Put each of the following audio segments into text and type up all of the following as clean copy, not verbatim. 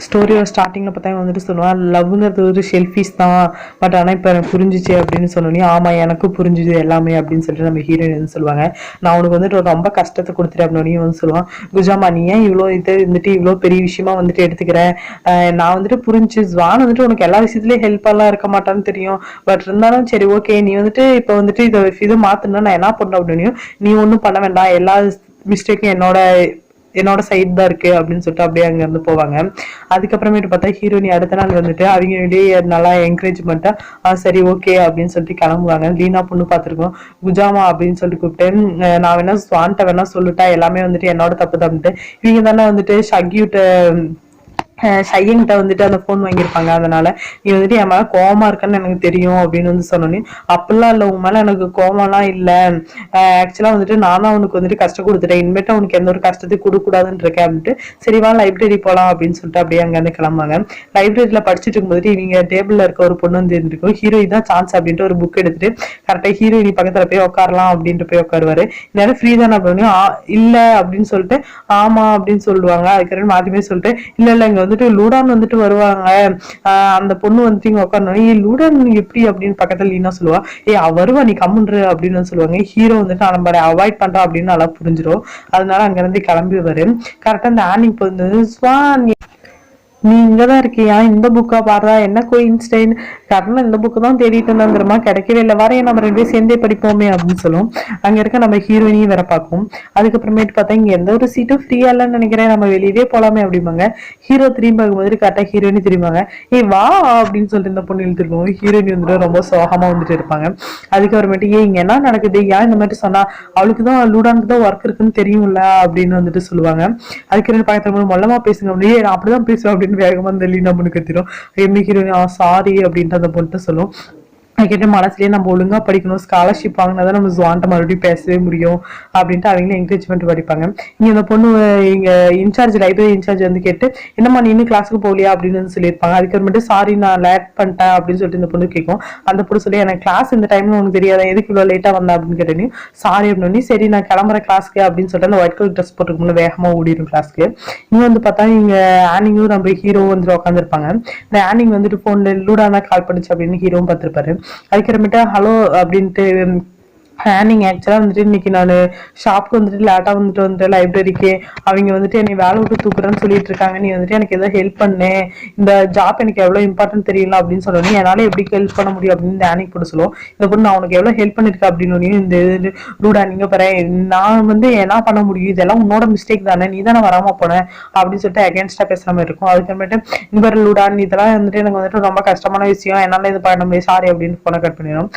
ஸ்டோரியோட ஸ்டார்டிங்கில் பார்த்தா வந்துட்டு சொல்லுவான், லவ்ங்கிறது ஒரு ஷெல்ஃபிஷ் தான், பட் ஆனால் இப்போ எனக்கு புரிஞ்சிச்சு அப்படின்னு சொன்னோன்னே, ஆமாம் எனக்கு புரிஞ்சுது எல்லாமே அப்படின்னு சொல்லிட்டு நம்ம ஹீரோயின் வந்து சொல்லுவாங்க. நான் உனக்கு வந்துட்டு ரொம்ப கஷ்டத்தை கொடுத்துட்டேன் அப்படின்னு வந்து சொல்லுவான். குஜாமா நீ ஏன் இவ்வளோ இது வந்துட்டு இவ்வளோ பெரிய விஷயமா வந்துட்டு எடுத்துக்கிறேன், நான் வந்துட்டு புரிஞ்சு ஜான் வந்துட்டு உனக்கு எல்லா விஷயத்துலேயும் ஹெல்ப்பெல்லாம் இருக்க மாட்டான்னு தெரியும், பட் இருந்தாலும் சரி ஓகே நீ வந்துட்டு இப்போ வந்துட்டு இதை மாற்றினா நான் என்ன பண்ணேன் அப்படின்னு, நீ ஒன்றும் பண்ண வேண்டாம், எல்லா மிஸ்டேக்கும் என்னோட சைடு தான் இருக்கு அப்படின்னு சொல்லிட்டு அப்படியே அங்க இருந்து போவாங்க. அதுக்கப்புறமேட்டு பார்த்தா ஹீரோயினி அடுத்த நாள் வந்துட்டு அவங்க வெளியே நல்லா என்கரேஜ்மெண்ட்டா சரி ஓகே அப்படின்னு சொல்லிட்டு கிளம்புவாங்க. லீனா பொண்ணு பார்த்துருக்கோம், குஜாமா அப்படின்னு சொல்லிட்டு கூப்பிட்டு நான் வேணா ஸ்வான்ட்ட வேணா சொல்லிட்டா எல்லாமே வந்துட்டு என்னோட தப்பு தான், இவங்க தானே வந்துட்டு ஷக்யூட்ட ஷையங்கிட்ட வந்துட்டு அந்த ஃபோன் வாங்கியிருப்பாங்க, அதனால நீ வந்துட்டு என் மேலே கோவமா இருக்கன்னு எனக்கு தெரியும் அப்படின்னு வந்து சொன்னோன்னே, அப்படிலாம் இல்லை உன் மேலே எனக்கு கோவம்லாம் இல்லை, ஆக்சுவலாக வந்துட்டு நானும் அவனுக்கு வந்துட்டு கஷ்டம் கொடுத்துட்டேன், இனிமேட்டு அவனுக்கு எந்த ஒரு கஷ்டத்தையும் கொடுக்கூடாதுன்னு இருக்கேன் அப்படின்ட்டு சரிவா லைப்ரரி போகலாம் அப்படின்னு சொல்லிட்டு அப்படியே அங்கேருந்து கிளம்புவாங்க. லைப்ரரியில் படிச்சுட்டு இருக்கும்போது இவங்க டேபிளில் இருக்க ஒரு பொண்ணு வந்து இருந்திருக்கும், ஹீரோயின் தான் சான்ஸ் அப்படின்ட்டு ஒரு புக் எடுத்துட்டு கரெக்டாக ஹீரோயினி பக்கத்தில் போய் உட்காரலாம் அப்படின்ட்டு போய் உட்காருவாரு. நேரம் ஃப்ரீ தானே அப்படின்னு இல்லை அப்படின்னு சொல்லிட்டு ஆமா அப்படின்னு சொல்லுவாங்க. அதுக்கப்புறம் மாத்திமே சொல்லிட்டு இல்லை இல்லை இங்க வந்துட்டு லூடான் வந்துட்டு வருவாங்க, அந்த பொண்ணு வந்துட்டு இங்க உட்காரணும், ஏ லூடான் எப்படி அப்படின்னு பக்கத்துல லீனா சொல்லுவா, வருவா நீ கம்முன்று அப்படின்னு சொல்லுவாங்க. ஹீரோ வந்துட்டு நம்ம அவாய்ட் பண்றோம் அப்படின்னு நல்லா புரிஞ்சிடும், அதனால அங்க இருந்து கிளம்பி வரு. கரெக்டா இந்த ஆனிங் வந்து ஸ்வான் நீ இங்கதான் இருக்கியா, இந்த புக்கா பாடுறா என்ன கோயின்ஸ்டைன், கரெக்டாக இந்த புக்கு தான் தேடிட்டு இருந்தாங்கிறமா கிடைக்கவே இல்லை, வரைய நம்ம ரெண்டு பேரும் சேர்ந்தே படிப்போமே அப்படின்னு சொல்லுவோம். அங்க இருக்க நம்ம ஹீரோயினையும் வேற பார்க்கும். அதுக்கப்புறமேட்டு பார்த்தா இங்க எந்த ஒரு சீட்டும் ஃப்ரீயா இல்லைன்னு நினைக்கிறேன், நம்ம வெளியவே போலாமே அப்படிம்பாங்க. ஹீரோ திரும்பி பார்க்கும்போது கரெக்டாக ஹீரோயினி திரும்பாங்க, வா அப்படின்னு சொல்லிட்டு இந்த பொண்ணு இழுத்துருக்கோம். ஹீரோயினி வந்துட்டு ரொம்ப சோகமா வந்துட்டு இருப்பாங்க. அதுக்கப்புறமேட்டு இங்க என்ன நடக்குது, ஏன் இந்த மாதிரி சொன்னா, அவளுக்கு தான் லூடானுக்கு தான் ஒர்க் இருக்குன்னு தெரியும்ல அப்படின்னு வந்துட்டு சொல்லுவாங்க. அதுக்கு பக்கத்துல மொல்லமா பேசுங்க அப்படின்னு, நான் அப்படிதான் பேசுவேன் அப்படின்னு வேகமா இந்த லீனா பொண்ணு கத்திரும். என்ன ஹீரோயின் சாரி அப்படின்ட்டு அந்த பொண்ணு சொல்லும். கேட்ட மனசுலயே நம்ம ஒழுங்கா படிக்கணும், ஸ்காலர்ஷிப் வாங்கினாதான் நம்ம ஜுவான்ட்ட மறுபடியும் பேசவே முடியும் அப்படின்ட்டு அவங்களும் என்கரேஜ்மெண்ட் படிப்பாங்க. இங்க இந்த பொண்ணு இங்க இன்சார்ஜ் லைப்ரரி இன்சார்ஜ் வந்து கேட்டு என்னம்மா நீ இன்னும் கிளாஸுக்கு போகலையா அப்படின்னு வந்து சொல்லியிருப்பாங்க. அதுக்கப்புறமேட்டு சாரி நான் லேட் பண்ணிட்டேன் அப்படின்னு சொல்லிட்டு இந்த பொண்ணு கேட்கும். அந்த பொண்ணு சொல்லி எனக்கு கிளாஸ் இந்த டைம்ல உனக்கு தெரியாத எதுக்கு இவ்வளவு லேட்டா வந்தேன் அப்படின்னு கேட்டேன். சாரி அப்படின்னு சரி நான் கிளம்புறேன் கிளாஸ்க்கு அப்படின்னு சொல்லிட்டு அந்த ஒயிட் கலர் ட்ரெஸ் போட்டுருக்கு வேகமா ஓடிடும் கிளாஸ்க்கு. இங்க வந்து பார்த்தா இங்க ஆனிங்கும் நம்ம ஹீரோ வந்துட்டு உட்காந்துருப்பாங்க. இந்த ஆனிங் வந்துட்டு போன்ல லூடானா கால் பண்ணிச்சு அப்படின்னு ஹீரோவும் பார்த்திருப்பாரு. அதுக்கப்புறமேட்டா ஹலோ அப்படின்ட்டு நீங்க ஆக்சுவலா வந்துட்டு இன்னைக்கு நான் ஷாப்க்கு வந்துட்டு லேட்டா வந்துட்டு லைப்ரரிக்கு அவங்க வந்துட்டு என்னை வேலை விட்டு தூக்குறேன்னு சொல்லிட்டு இருக்காங்க, நீ வந்துட்டு எனக்கு ஏதோ ஹெல்ப் பண்ணு, இந்த ஜாப் எனக்கு எவ்வளவு இம்பார்ட்டன்ட் தெரியல அப்படின்னு சொன்னோன்னே என்னால எப்படி ஹெல்ப் பண்ண முடியும் அப்படின்னு இந்த ஆனிக் கூட சொல்லுவோம். இந்த பொண்ணு நான் உனக்கு எவ்வளவு ஹெல்ப் பண்ணிருக்கேன் அப்படின்னு இந்த இது லூடா நீங்க பாரு நான் வந்து என்ன பண்ண முடியும், இதெல்லாம் உன்னோட மிஸ்டேக் தானே, நீ தானே வராம போன அப்படின்னு சொல்லிட்டு அகேன்ஸ்டா பேசுற மாதிரி இருக்கும். அதுக்கப்புறமேட்டு இந்த மாதிரி லூடா இதெல்லாம் வந்துட்டு எனக்கு வந்துட்டு ரொம்ப கஷ்டமான விஷயம், என்னால இது பண்ண முடியும் சாரி அப்படின்னு போன கட் பண்ணிடும்.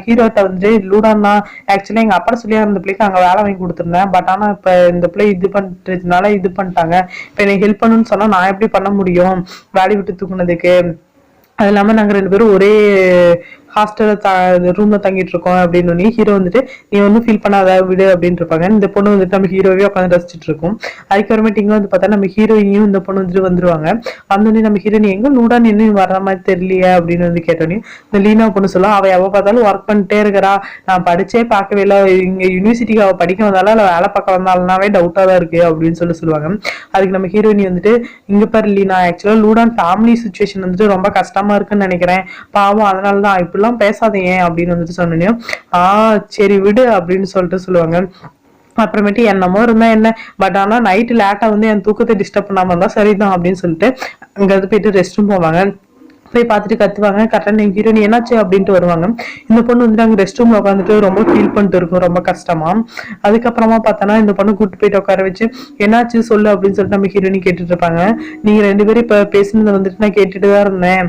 ஹீரோட்ட வந்துட்டு லூடா ஆக்சுவலா எங்க அப்பா சொல்லி அந்த பிள்ளைக்கு அங்க வேலை வாங்கி கொடுத்துருந்தேன், பட் ஆனா இப்ப இந்த பிள்ளை இது பண்றதுனால இது பண்ணிட்டாங்க, இப்ப எனக்கு ஹெல்ப் பண்ணணும்னு சொன்னா நான் எப்படி பண்ண முடியும் வேலையை விட்டு தூக்குனதுக்கு, அது இல்லாம நாங்க ரெண்டு பேரும் ஒரே ஹாஸ்டல்ல ரூம்ல தங்கிட்டு இருக்கோம் அப்படின்னு ஹீரோ வந்துட்டு நீ ஒன்னும் ஃபீல் பண்ணாத விடு அப்படின்னு இருப்பாங்க. இந்த பொண்ணு வந்துட்டு நம்ம ஹீரோவே உட்காந்து ரசிச்சுட்டு இருக்கும். அதுக்கப்புறமேட்டு இங்க வந்து பார்த்தா நம்ம ஹீரோயினியும் இந்த பொண்ணு வந்துட்டு வந்துருவாங்க. வந்தோடனே நம்ம ஹீரோயின் எங்க லூடான்னு இன்னும் வர்ற மாதிரி தெரியலையே அப்படின்னு வந்து கேட்டோன்னே இந்த லீனா பொண்ணு சொல்லும், அவ எவ பார்த்தாலும் ஒர்க் பண்ணிட்டே இருக்கிறா, நான் படிச்சே பார்க்கவே இல்லை, இங்க யூனிவர்சிட்டிக்கு அவ படிக்க வந்தாலும் இல்லை வேலை பார்க்க வந்தாலும்னாவே டவுட்டா தான் இருக்கு அப்படின்னு சொல்லுவாங்க. அதுக்கு நம்ம ஹீரோயினி வந்துட்டு இங்க பாரு லீனா ஆக்சுவலா லூடான் ஃபேமிலி சுச்சுவேஷன் வந்துட்டு ரொம்ப கஷ்டமா இருக்குன்னு நினைக்கிறேன், பாவம் அதனாலதான் இப்படிலாம் பேசாதீங்க அப்படின்னு வந்துட்டு சொன்னேன். சரி விடு அப்படின்னு சொல்லிட்டு சொல்லுவாங்க. அப்புறமேட்டு என்னமோ இருந்தா என்ன, பட் ஆனா நைட்டு லேட்டா வந்து என் தூக்கத்தை டிஸ்டர்ப் பண்ணாம இருந்தா சரிதான் அப்படின்னு சொல்லிட்டு அங்க இருந்து போயிட்டு ரெஸ்ட் ரூம் போவாங்க. போய் பார்த்துட்டு கத்துவாங்க. கரெக்டாக எங்கள் ஹீரோயின் என்னாச்சு அப்படின்ட்டு வருவாங்க. இந்த பொண்ணு வந்துட்டு அங்கே ரெஸ்ட் ரூம்ல உட்காந்துட்டு ரொம்ப ஃபீல் பண்ணிட்டு இருக்கும் ரொம்ப கஷ்டமா. அதுக்கப்புறமா பார்த்தோன்னா இந்த பொண்ணு கூட்டு போயிட்டு உட்கார வச்சு என்னாச்சு சொல்லு அப்படின்னு சொல்லிட்டு நம்ம ஹீரோயினி கேட்டுட்டு இருப்பாங்க. நீங்க ரெண்டு பேரும் இப்போ பேசுனதை வந்துட்டு நான் கேட்டுட்டு தான் இருந்தேன்.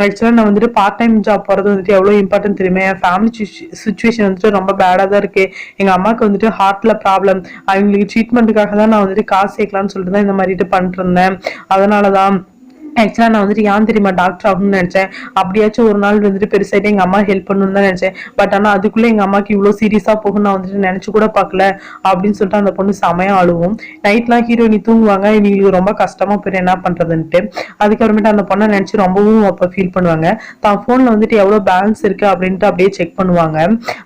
ஆக்சுவலாக நான் வந்துட்டு பார்ட் டைம் ஜாப் போகிறது வந்துட்டு எவ்வளோ இம்பார்ட்டன்ட் தெரியுமா, என் ஃபேமிலி சுச்சுவேஷன் வந்துட்டு ரொம்ப பேடாக தான் இருக்கு, எங்க அம்மாவுக்கு வந்துட்டு ஹார்ட்ல ப்ராப்ளம், அவங்களுக்கு ட்ரீட்மெண்ட்டுக்காக தான் நான் வந்துட்டு காசு சேர்க்கலாம்னு சொல்லிட்டு தான் இந்த மாதிரிட்டு பண்ணிட்டு இருந்தேன், அதனாலதான் ஆக்சுவலா நான் வந்துட்டு ஏன் தெரியுமா டாக்டர் ஆகணும்னு நினைச்சேன். அப்படியாச்சும் ஒரு நாள் வந்துட்டு பெருசாயிட்டு எங்க அம்மா ஹெல்ப் பண்ணணும்னு தான் நினைச்சேன். பட் ஆனா அதுக்குள்ள எங்க அம்மாக்கு இவ்வளவு சீரியஸா போகும் நான் வந்துட்டு நினைச்சு கூட பார்க்கல அப்படின்னு சொல்லிட்டு அந்த பொண்ணு செமையா அழுவும். நைட்லாம் ஹீரோயினி தூங்குவாங்க, இவங்களுக்கு ரொம்ப கஷ்டமா போயிரு என்ன பண்றதுன்ட்டு. அதுக்கப்புறமேட்டு அந்த பொண்ணை நினைச்சு ரொம்பவும் அப்ப ஃபீல் பண்ணுவாங்க. தான் போன்ல வந்துட்டு எவ்வளவு பேலன்ஸ் இருக்கு அப்படின்ட்டு அப்படியே செக் பண்ணுவாங்க.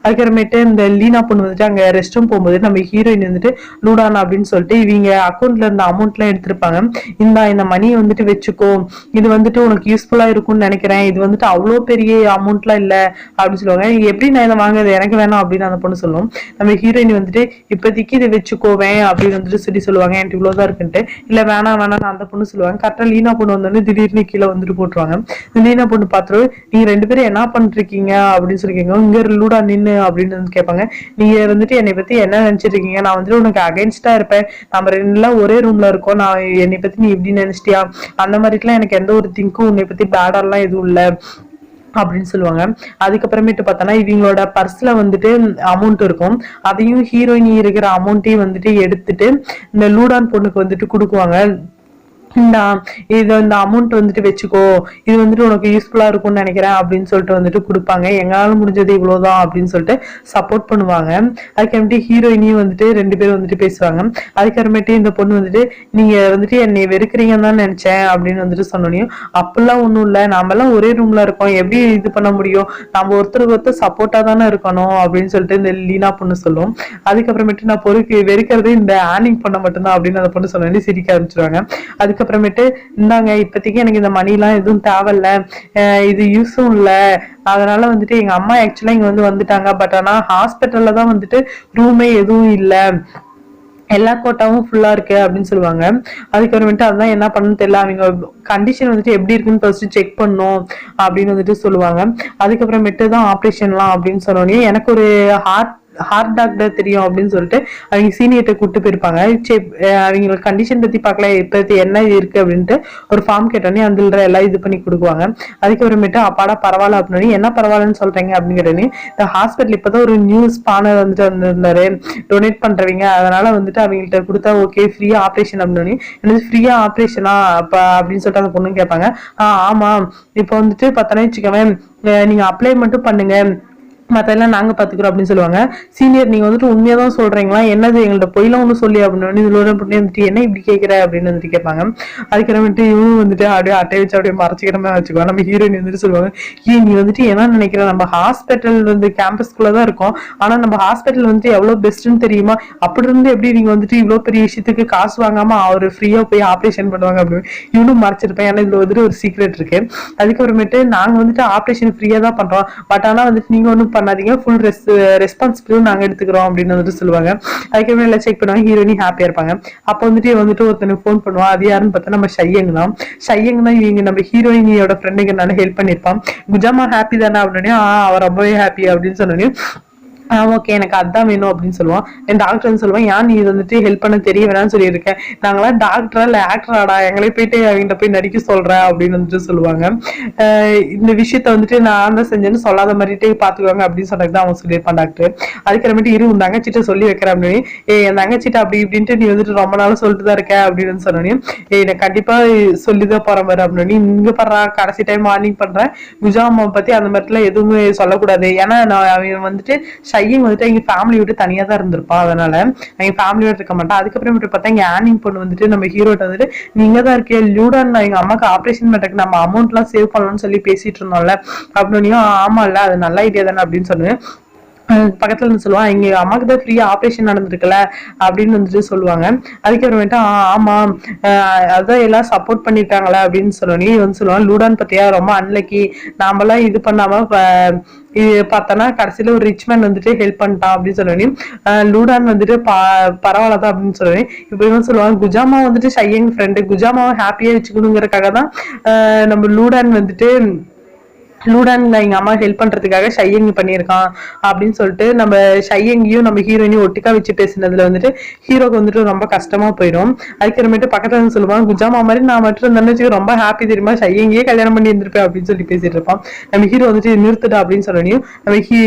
அதுக்கப்புறமேட்டு இந்த லீனா பொண்ணு வந்துட்டு அங்க ரெஸ்ட் ரூம் போகும்போது நம்ம ஹீரோயின் வந்துட்டு லூடானா அப்படின்னு சொல்லிட்டு இவங்க அக்கௌண்ட்ல இருந்த அமௌண்ட் எல்லாம் எடுத்திருப்பாங்க. இந்த மணியை வந்துட்டு வச்சுக்கோ, இது வந்துட்டு உனக்கு யூஸ்ஃபுல்லா இருக்கும்னு நினைக்கிறேன், இது வந்துட்டு அவ்வளோ பெரிய அமௌண்ட்லாம் இல்ல அப்படின்னு சொல்லுவாங்க. எப்படி நான் இதை வாங்குறது, எனக்கு வேணாம் அப்படின்னு அந்த பொண்ணு சொல்லும். நம்ம ஹீரோயின் வந்துட்டு இப்போதைக்கு இதை வச்சுக்கோவேன் அப்படின்னு வந்துட்டு சொல்லுவாங்க, எனக்கு இவ்வளவுதான் இருக்குன்ட்டு. இல்ல வேணாம் வேணாம் அந்த பொண்ணு சொல்லுவாங்க. கரெக்டா லீனா பொண்ணு வந்தோடனே திடீர்னு கீழே வந்துட்டு போட்டுருவாங்க. லீனா பொண்ணு பார்த்துட்டு நீங்க 2 பேரும் என்ன பண்ணிருக்கீங்க அப்படின்னு சொல்லி கேட்க, இங்க லூடா நின்னு அப்படின்னு வந்து கேட்பாங்க. நீங்க வந்துட்டு என்னை பத்தி என்ன நினைச்சிட்டு இருக்கீங்க, நான் வந்துட்டு உனக்கு அகைன்ஸ்டா இருப்பேன், நம்ம 2 ஒரே ரூம்ல இருக்கோம், நான் என்னை பத்தி நீ இப்படி நினைச்சிட்டியா, அந்த மாதிரிலாம் எனக்கு எந்த ஒரு திங்கும் உன்னை பத்தி பேடாலாம் எதுவும் இல்ல அப்படின்னு சொல்லுவாங்க. அதுக்கப்புறமேட்டு பார்த்தோன்னா இவங்களோட பர்ஸ்ல வந்துட்டு அமௌண்ட் இருக்கும். அதையும் ஹீரோயினி இருக்கிற அமௌண்ட்டையும் வந்துட்டு எடுத்துட்டு இந்த லூடான் பொண்ணுக்கு வந்துட்டு கொடுக்குவாங்க. இந்த அமௌண்ட் வந்துட்டு வச்சுக்கோ, இது வந்துட்டு உனக்கு யூஸ்ஃபுல்லா இருக்கும்னு நினைக்கிறேன் அப்படின்னு சொல்லிட்டு வந்துட்டு கொடுப்பாங்க. எங்களால முடிஞ்சது இவ்வளவுதான் அப்படின்னு சொல்லிட்டு சப்போர்ட் பண்ணுவாங்க. அதுக்கப்புறமேட்டு ஹீரோயினியும் வந்துட்டு 2 பேரும் வந்துட்டு பேசுவாங்க. அதுக்கப்புறமேட்டு இந்த பொண்ணு வந்துட்டு நீங்க வந்துட்டு என்னை வெறுக்கிறீங்கன்னு தான் நினைச்சேன் அப்படின்னு வந்துட்டு சொன்னோனையும், அப்படிலாம் ஒண்ணும் இல்லை, நாம எல்லாம் ஒரே ரூம்ல இருக்கோம், எப்படி இது பண்ண முடியும், நம்ம ஒருத்தருக்கு ஒருத்தர் சப்போர்ட்டா தானே இருக்கணும் அப்படின்னு சொல்லிட்டு இந்த லீனா பொண்ணு சொல்லும். அதுக்கப்புறமேட்டு நான் வெறுக்கிறது இந்த ஆனிங் பண்ண மட்டும்தான் அப்படின்னு அந்த பொண்ணு சொன்னோன்னே சிரிக்க ஆரம்பிச்சிருவாங்க. அதுக்கப்புறமேட்டு இந்தாங்க இப்போதைக்கு எனக்கு இந்த மணிலாம் எதுவும் தேவையில்ல, இது யூஸும் இல்லை, அதனால வந்துட்டு எங்க அம்மா ஆக்சுவலா இங்க வந்துட்டாங்க, பட் ஆனா ஹாஸ்பிட்டல்ல தான் வந்துட்டு ரூமே எதுவும் இல்லை, எல்லா கோட்டாவும் ஃபுல்லா இருக்கு அப்படின்னு சொல்லுவாங்க. அதுக்கப்புறமேட்டு அதான் என்ன பண்ணணும்னு தெரியல, அவங்க கண்டிஷன் வந்துட்டு எப்படி இருக்குன்னு ஃபர்ஸ்ட் செக் பண்ணும் அப்படின்னு வந்துட்டு சொல்லுவாங்க. அதுக்கப்புறமேட்டு தான் ஆப்ரேஷன்லாம் அப்படின்னு சொன்னோடனே எனக்கு ஒரு ஹார்ட் டாக்டர் தெரியும் அப்படின்னு சொல்லிட்டு அவங்க சீனியர்கிட்ட கூப்பிட்டு போயிருப்பாங்க. அவங்களுக்கு கண்டிஷன் பத்தி பார்க்கல, இப்ப என்ன இருக்கு அப்படின்ட்டு ஒரு ஃபார்ம் கேட்டோன்னே அந்த எல்லாம் இது பண்ணி கொடுக்குவாங்க. அதுக்கப்புறமேட்டு அப்பாடா பரவாயில்ல அப்படின்னு, என்ன பரவாயில்லன்னு சொல்றீங்க அப்படின்னு கேட்டோன்னே, இந்த ஹாஸ்பிட்டல் இப்பதான் ஒரு நியூ ஸ்பானர் வந்துட்டு வந்திருந்தாரு டொனேட் பண்றவங்க, அதனால வந்துட்டு அவங்கள்ட்ட கொடுத்தா ஓகே ஃப்ரீயா ஆப்ரேஷன் அப்படின்னு. எனக்கு ஃப்ரீயா ஆப்ரேஷனா அப்ப அப்படின்னு சொல்லிட்டு அந்த பொண்ணு கேட்பாங்க. ஆமா, இப்போ வந்துட்டு பார்த்தோன்னா வச்சுக்கோங்க, நீங்க அப்ளை மட்டும் பண்ணுங்க, மற்றெல்லாம் நாங்கள் பார்த்துக்குறோம் அப்படின்னு சொல்லுவாங்க. சீனியர் நீங்கள் வந்துட்டு உண்மையாக தான் சொல்கிறீங்களா, என்னது எங்கள்கிட்ட பொய்லாம் ஒன்றும் சொல்லி அப்படின்னு இதோட பொண்ணு வந்துட்டு என்ன இப்படி கேட்குற அப்படின்னு வந்துட்டு கேட்பாங்க. அதுக்கப்புறமேட்டு இவங்க வந்துட்டு அப்படியே அட்டை வச்சு அப்படியே மறைச்சிக்கிற மாதிரி வச்சுக்குவாங்க. நம்ம ஹீரோயின் வந்துட்டு சொல்லுவாங்க, நீ வந்துட்டு என்ன நினைக்கிற, நம்ம ஹாஸ்பிட்டல் வந்து கேம்பஸ்குள்ளே தான் இருக்கோம், ஆனால் நம்ம ஹாஸ்பிட்டல் வந்துட்டு எவ்வளோ பெஸ்ட்டுன்னு தெரியுமா, அப்படி இருந்து எப்படி நீங்கள் வந்துட்டு இவ்வளோ பெரிய விஷயத்துக்கு காசு வாங்காமல் அவர் ஃப்ரீயாக போய் ஆப்ரேஷன் பண்ணுவாங்க அப்படின்னு இவனும் மறைச்சிருப்பேன். ஏன்னா இதில் வந்துட்டு ஒரு சீக்ரெட் இருக்கு. அதுக்கப்புறமேட்டு நாங்கள் வந்துட்டு ஆப்ரேஷன் ஃப்ரீயாக தான் பண்ணுறோம், பட் ஆனால் வந்துட்டு நீங்கள் ஒன்றும் பண்ணாதீங்க, ஃபுல் ரெஸ்பான்சிபிலிட்டி நாங்க எடுத்துக்கிறோம் அப்படின்னு வந்துட்டு சொல்லுவாங்க. அதுக்கப்புறம் எல்லாம் செக் பண்ணுவாங்க, ஹீரோயினி ஹாப்பியா இருப்பாங்க. அப்போ வந்துட்டு ஒருத்தனுக்கு ஃபோன் பண்ணுவான், அது யாருன்னு பார்த்தா நம்ம ஷையங் தான். இவங்க நம்ம ஹீரோயினியோட ஃப்ரெண்டுக்கு நல்லா ஹெல்ப் பண்ணிருப்பான். குஜாமா ஹாப்பி தானே அப்படின்னு, அவ ரொம்பவே ஹாப்பி அப்படின்னு சொன்னோன்னே ஓகே எனக்கு அதான் வேணும் அப்படின்னு சொல்லுவான். என் டாக்டர் வந்து சொல்லுவான், ஏன் நீ வந்துட்டு ஹெல்ப் பண்ண தெரிய வேணாம்னு சொல்லியிருக்கேன், நாங்களாம் டாக்டரா இல்லை ஆக்டராடா, எங்களே போயிட்டு அவங்ககிட்ட போய் நடிக்க சொல்றேன் அப்படின்னு வந்துட்டு சொல்லுவாங்க. இந்த விஷயத்த வந்துட்டு நான் தான் செஞ்சேன்னு சொல்லாத மாதிரிட்டே பாத்துக்குவாங்க அப்படின்னு சொன்னது தான் அவன் சொல்லியிருப்பான் டாக்டர். அதுக்கப்புறமேட்டு உன் தங்கச்சிட்ட சொல்லி வைக்கிறேன் அப்படின்னு, என் தங்கச்சிட்ட அப்படி இப்படின்ட்டு நீ வந்துட்டு ரொம்ப நாளும் சொல்லிட்டு தான் இருக்க அப்படின்னு சொன்னோன்னே, எனக்கு கண்டிப்பா சொல்லிதான் போற மாதிரி அப்படின்னு, இங்க பண்றா கடைசி டைம் மார்னிங் பண்றேன், குஜாமா பத்தி அந்த மாதிரிலாம் எதுவுமே சொல்லக்கூடாது, ஏன்னா நான் அவன் வந்துட்டு ஷையிங் வந்துட்டு எங்க ஃபேமிலி விட்டு தனியா தான் இருந்திருப்பா, அதனால எங்க ஃபேமிலியோட இருக்க மாட்டான். அதுக்கப்புறம் பார்த்தா எங்க ஆனிங் பொண்ணு வந்துட்டு நம்ம ஹீரோட்ட வந்துட்டு, நீங்க தான் இருக்கே லூடான், எங்க அம்மாக்கு ஆப்ரேஷன் பண்றதுக்கு நம்ம அமௌண்ட் எல்லாம் சேவ் பண்ணலாம்னு சொல்லி பேசிட்டு இருந்தோம்ல அப்படின்னு, ஆமா இல்ல அது நல்ல ஐடியா தானே அப்படின்னு சொன்னேன். பக்கத்துல இருந்து சொல்லுவான், எங்க அம்மாக்கு தான் ஃப்ரீயா ஆப்ரேஷன் நடந்திருக்குல்ல அப்படின்னு வந்துட்டு சொல்லுவாங்க. அதுக்கப்புறமேட்டு ஆமா அதான் எல்லாம் சப்போர்ட் பண்ணிட்டாங்களே அப்படின்னு சொல்லி வந்து சொல்லுவான், லூடான் பத்தியா ரொம்ப அன்லக்கி, நாமெல்லாம் இது பண்ணாம இது பார்த்தோன்னா கடைசியில ஒரு ரிச் மேன் வந்துட்டு ஹெல்ப் பண்ணிட்டான் அப்படின்னு சொல்லி, லூடான் வந்துட்டு பரவாயில்லதான் அப்படின்னு சொல்லி, இப்ப இவன் சொல்லுவான், குஜாமா வந்துட்டு ஷையங் ஃப்ரெண்டு, குஜாமாவை ஹாப்பியா வச்சுக்கணுங்கிறதுக்காக தான் நம்ம லூடான் வந்துட்டு லூடான்ல எங்க அம்மா ஹெல்ப் பண்றதுக்காக ஷையங்கி பண்ணியிருக்கான் அப்படின்னு சொல்லிட்டு நம்ம ஷையங்கியும் நம்ம ஹீரோயினையும் ஒட்டுக்கா வச்சு பேசினதுல வந்துட்டு ஹீரோக்கு வந்துட்டு ரொம்ப கஷ்டமா போயிடும். அதுக்கப்புறமேட்டு பக்கத்துல இருந்து சொல்லுவான், குஜாமா மாதிரி நான் மட்டும் இருந்தேன்னு ரொம்ப ஹாப்பி தெரியுமா, ஷையங்கியே கல்யாணம் பண்ணி இருந்திருப்பேன் அப்படின்னு சொல்லி பேசிட்டு இருப்பான். நம்ம ஹீரோ வந்துட்டு நிறுத்துட்டா அப்படின்னு சொல்லணும். நம்ம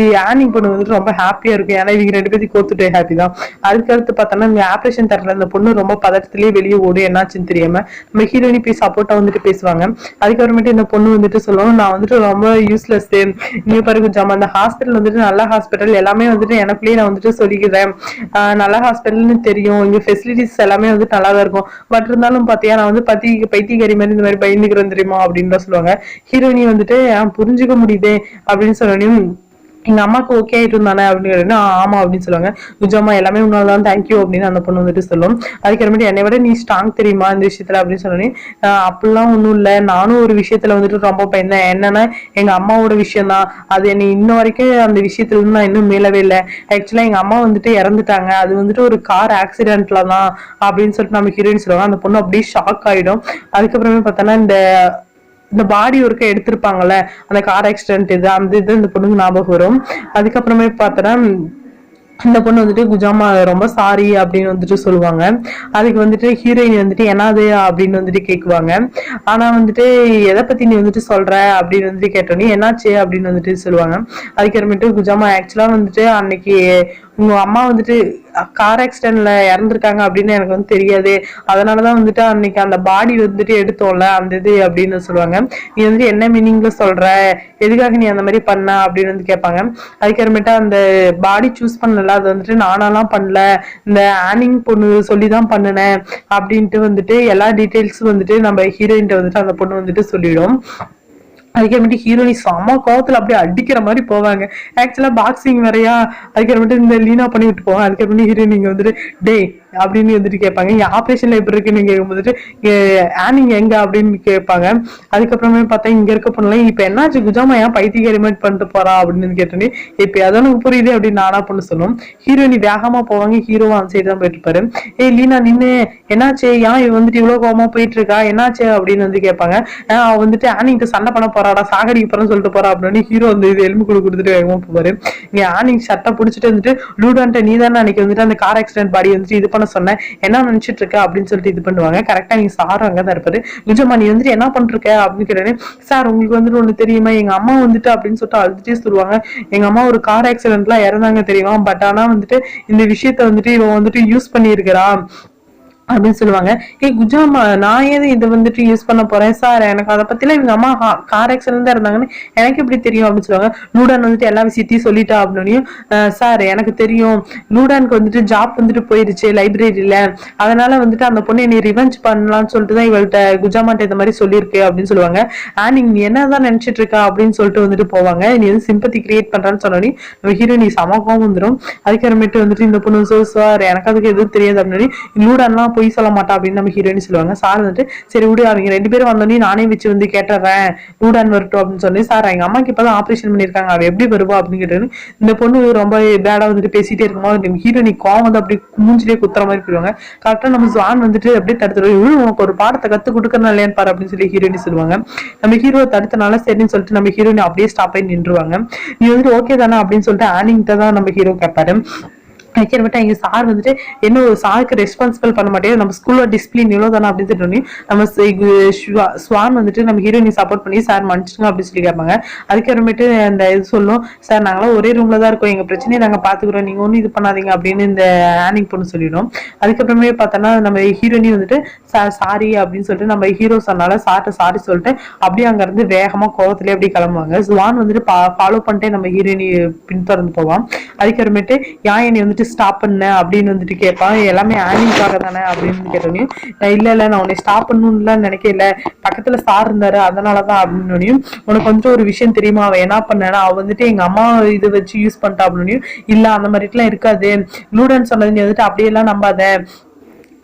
ஆனிங் பொண்ணு வந்துட்டு ரொம்ப ஹாப்பியா இருக்கும், ஏன்னா இவங்க 2 பேரும் கோத்துட்டே ஹாப்பி தான். அதுக்கடுத்து பார்த்தோம்னா இந்த ஆப்ரேஷன் தரல அந்த பொண்ணு ரொம்ப பதட்டத்திலேயே வெளியே ஓடும், என்னாச்சுன்னு தெரியாம நம்ம ஹீரோயினி போய் சப்போர்ட்டா வந்துட்டு பேசுவாங்க. அதுக்கப்புறமேட்டு இந்த பொண்ணு வந்துட்டு சொல்லுவாங்க, நான் வந்துட்டு ரொம்ப யூஸ்லெஸ், நீ பாரு குஜாமா அந்த ஹாஸ்பிட்டல் வந்துட்டு நல்ல ஹாஸ்பிட்டல், எல்லாமே வந்துட்டு எனக்குள்ளேயே நான் வந்துட்டு சொல்லிக்கிறேன், நல்ல ஹாஸ்பிட்டல்னு தெரியும், இங்க ஃபெசிலிட்டிஸ் எல்லாமே வந்துட்டு நல்லா தான் இருக்கும், பட் இருந்தாலும் பாத்தியா நான் வந்து பைத்தியக்காரி மாதிரி இந்த மாதிரி பயந்துக்கிறேன் தெரியுமா அப்படின்னு சொல்லுவாங்க. ஹீரோயினி வந்துட்டு புரிஞ்சுக்க முடியுதே அப்படின்னு சொல்லணும். எங்க அம்மாக்கு ஓகே ஆயிட்டு இருந்தானே அப்படின்னு ஆமா அப்படின்னு சொல்லுவாங்க. குஜாமா எல்லாமே உன்னால்தான், தேங்க்யூ அப்படின்னு அந்த பொண்ணு வந்துட்டு சொல்லும். அதுக்கப்புறமேட்டு என்னை விட நீ ஸ்ட்ராங் தெரியுமா இந்த விஷயத்துல அப்படின்னு சொல்லி, அப்படிலாம் ஒன்றும் இல்லை, நானும் ஒரு விஷயத்துல வந்துட்டு ரொம்ப பயந்தேன், என்னன்னா எங்க அம்மாவோட விஷயம் தான், அது என்னை இன்ன வரைக்கும் அந்த விஷயத்துல இருந்து நான் இன்னும் மீளவே இல்லை. ஆக்சுவலா எங்க அம்மா வந்துட்டு இறந்துட்டாங்க, அது வந்துட்டு ஒரு கார் ஆக்சிடென்ட்ல தான் அப்படின்னு சொல்லிட்டு நம்ம ஹீரோயின் சொல்லுவாங்க. அந்த பொண்ணு அப்படியே ஷாக் ஆயிடும். அதுக்கப்புறமே பார்த்தோன்னா இந்த பாடி ஒருக்க எடுத்திருப்பாங்கல்ல அந்த கார் ஆக்சிடென்ட், அந்த இந்த பொண்ணுக்கு ஞாபகம் வரும். அதுக்கப்புறமே பார்த்தோன்னா இந்த பொண்ணு வந்துட்டு குஜாமா ரொம்ப சாரி அப்படின்னு வந்துட்டு சொல்லுவாங்க. அதுக்கு வந்துட்டு ஹீரோயின் வந்துட்டு என்னது அப்படின்னு வந்துட்டு கேட்குவாங்க. ஆனா வந்துட்டு எதை பத்தி நீ வந்துட்டு சொல்ற அப்படின்னு வந்துட்டு கேட்டோன்னே என்னாச்சு அப்படின்னு வந்துட்டு சொல்லுவாங்க. அதுக்கப்புறமேட்டு குஜாமா ஆக்சுவலா வந்துட்டு அன்னைக்கு உங்க அம்மா வந்துட்டு கார் ஆக்சிடென்ட்ல இறந்துருக்காங்க அப்படின்னு எனக்கு வந்து தெரியாது, அதனாலதான் வந்துட்டு அன்னைக்கு அந்த பாடி வந்துட்டு எடுத்தோம்ல அந்த இது அப்படின்னு சொல்லுவாங்க. நீ வந்துட்டு என்ன மீனிங்ல சொல்ற, எதுக்காக நீ அந்த மாதிரி பண்ண அப்படின்னு வந்து கேட்பாங்க. அதுக்கப்புறமேட்டா அந்த பாடி சூஸ் பண்ணல, அது வந்துட்டு நானாலாம் பண்ணல, இந்த ஆனிங் பொண்ணு சொல்லிதான் பண்ணினேன் அப்படின்ட்டு வந்துட்டு எல்லா டீட்டெயில்ஸும் வந்துட்டு நம்ம ஹீரோயின்ட்ட வந்துட்டு அந்த பொண்ணு வந்துட்டு சொல்லிடும். அதுக்கப்புறமேட்டு ஹீரோனி செம கோவத்துல அப்படியே அடிக்கிற மாதிரி போவாங்க. ஆக்சுவலா பாக்ஸிங் வரையா. அதுக்கப்புறமேட்டு இந்த லீனா பண்ணி விட்டு போவாங்க. அதுக்கப்புறம் ஹீரோயின் நீங்க வந்துட்டு டே அப்படின்னு வந்துட்டு கேட்பாங்க, ஆப்ரேஷன்ல எப்படி இருக்குன்னு கேட்கும் போதுட்டு ஆனிங் எங்க அப்படின்னு கேட்பாங்க. அதுக்கப்புறமே பார்த்தா இங்க இருக்க பொண்ணுல இப்ப என்னாச்சு குஜாமா ஏன் பைத்தியக்காரி மாதிரி பண்ணிட்டு போறா அப்படின்னு கேட்டோன்னே இப்ப அதான் புரியுது அப்படின்னு நானா பொண்ணு சொல்லும். ஹீரோயினி வேகமா போவாங்க, ஹீரோவா அந்த சைடு தான் போயிட்டு இருப்பாரு. லீனா நின்னு என்னாச்சு, ஏன் வந்துட்டு இவ்வளவு கோவமா போயிட்டு இருக்கா, என்னாச்சு அப்படின்னு வந்து கேட்பாங்க. அவ வந்துட்டு ஆனிங்கிட்ட சண்டை பண்ண போறாடா, சாகடிக்கு போறேன்னு சொல்லிட்டு போறா அப்படின்னு ஹீரோ வந்து இது எலும்பு குழு கொடுத்துட்டு வேகமா போவாரு. இங்க ஆனிங் சட்டை பிடிச்சிட்டு வந்துட்டு லூடான்ட்ட நீ தானே அன்னைக்கு வந்துட்டு அந்த கார் ஆக்சிடென்ட் பாடி வந்துட்டு இது பண்ண சொன்னேன், என்ன நினைச்சிட்டு இருக்க அப்படின்னு சொல்லிட்டு இது பண்ணுவாங்க. கரெக்டா நீங்க சார் அங்கதான் இருப்பாரு. குஜாமா நீ வந்துட்டு என்ன பண்றிருக்க அப்படின்னு கேட்டேன். சார் உங்களுக்கு வந்துட்டு ஒண்ணு தெரியுமா, எங்க அம்மா வந்துட்டு அப்படின்னு சொல்லிட்டு அழுதுட்டே சொல்லுவாங்க, எங்க அம்மா ஒரு கார் ஆக்சிடென்ட்ல இறந்தாங்க தெரியுமா, பட் ஆனா வந்துட்டு இந்த விஷயத்த வந்துட்டு இவன் வந்துட்டு யூஸ் பண்ணியிருக்கிறா அப்படின்னு சொல்லுவாங்க. குஜாமா நான் ஏது இதை வந்துட்டு யூஸ் பண்ண போறேன் சார், எனக்கு அதை பத்திலாம் இவங்க அம்மா கார் ஆக்சிடென்ட் தான் இருந்தாங்கன்னு எனக்கு எப்படி தெரியும் அப்படின்னு சொல்லுவாங்க. லூடான் வந்துட்டு எல்லா விஷயத்தையும் சொல்லிட்டா அப்படின்னு. சார் எனக்கு தெரியும், லூடானுக்கு வந்துட்டு ஜாப் வந்துட்டு போயிருச்சு லைப்ரரியில, அதனால வந்துட்டு அந்த பொண்ணு என்னை ரிவெஞ்ச் பண்ணலாம்னு சொல்லிட்டு தான் இவள்கிட்ட குஜாமாட்ட இந்த மாதிரி சொல்லியிருக்கு அப்படின்னு சொல்லுவாங்க. நீங்க நீ என்னதான் நினைச்சிட்டு இருக்கா அப்படின்னு சொல்லிட்டு வந்துட்டு போவாங்க. நீ வந்து சிம்பத்தி கிரியேட் பண்றான்னு சொன்னோன்னே நம்ம ஹீரோ நீ சமக்கம் வந்துடும். அதுக்கப்புறமேட்டு வந்துட்டு இந்த பொண்ணு சார் எனக்கு அதுக்கு எதுவும் தெரியாது அப்படின்னு, லூடான்லாம் பொய் சொல்ல மாட்டா அப்படின்னு நம்ம ஹீரோயின் சொல்லுவாங்க. சார் வந்துட்டு சரி விடு, அவங்க 2 பேரும் வந்தோடனே நானே வச்சு வந்து கேட்டுறேன், லூடான் வரட்டும் அப்படின்னு சொல்லி, சார் எங்க அம்மாக்கு இப்பதான் ஆபரேஷன் பண்ணிருக்காங்க, அவ எப்படி வருவா அப்படின்னு கேட்டு இந்த பொண்ணு ரொம்ப பேடா வந்துட்டு பேசிட்டே இருக்கும்போது ஹீரோனி கோவம் வந்து அப்படி மூஞ்சிலே குத்துற மாதிரி போயிடுவாங்க. கரெக்டா நம்ம ஜான் வந்துட்டு அப்படியே தடுத்துருவோம், உனக்கு ஒரு பாடத்தை கத்து கொடுக்கறனா இல்லையான்னு பாரு அப்படின்னு சொல்லி ஹீரோயினி சொல்லுவாங்க. நம்ம ஹீரோ தடுத்தனால சரின்னு சொல்லிட்டு நம்ம ஹீரோயினி அப்படியே ஸ்டாப் ஆகி நின்றுவாங்க. நீ வந்துட்டு ஓகே தானே அப்படின்னு சொல்லிட்டு ஆனிங்கிட்ட தான் நம்ம ஹீரோ கேட்பாரு. வைக்கிறவிட்டா எங்க சார் வந்துட்டு என்ன ஒரு சாருக்கு ரெஸ்பான்சிபிள் பண்ண மாட்டேன், நம்ம ஸ்கூல்ல டிசிப்ளின் இவ்வளவு தானே அப்படின்னு சொல்லி நம்ம ஸ்வான் வந்துட்டு நம்ம ஹீரோயினி சப்போர்ட் பண்ணி சார் மன்னிச்சுங்க அப்படின்னு சொல்லி கேட்பாங்க. அதுக்கப்புறமேட்டு அந்த இது சொல்லும், சார் நாங்களாம் ஒரே ரூம்ல தான் இருக்கோம், எங்க பிரச்சனையை நாங்க பாத்துக்கிறோம், நீங்க ஒன்னும் இது பண்ணாதீங்க அப்படின்னு இந்த ஆனிங் பொண்ணு சொல்லிடும். அதுக்கப்புறமே பார்த்தோன்னா நம்ம ஹீரோயினி வந்துட்டு சாரி அப்படின்னு சொல்லிட்டு நம்ம ஹீரோ சொன்னால சார்ட்ட சாரி சொல்லிட்டு அப்படியே அங்க இருந்து வேகமா கோவத்திலே அப்படியே கிளம்புவாங்க. ஸ்வான் வந்துட்டு ஃபாலோ பண்ணிட்டே நம்ம ஹீரோயினி பின்தொடர்ந்து போவான். அதுக்கப்புறமேட்டு யான் என்னை வந்துட்டு ஸ்டாப் பண்ண அப்படின்னு வந்துட்டு கேட்பான், எல்லாமே ஆனிங்காக தானே அப்படின்னு கேட்டோன்னே இல்ல நான் உன்னை ஸ்டாப் பண்ணணும்லாம் நினைக்கல, பக்கத்துல சார் இருந்தாரு அதனாலதான் அப்படின்னு. உனக்கு வந்துட்டு ஒரு விஷயம் தெரியுமா, அவன் என்ன பண்ணா, அவ வந்துட்டு எங்க அம்மா இதை வச்சு யூஸ் பண்ணிட்டா அப்படின்னு. இல்ல அந்த மாதிரிலாம் இருக்காது, லூடன் சொன்னது நீ வந்துட்டு அப்படியெல்லாம் நம்பாத,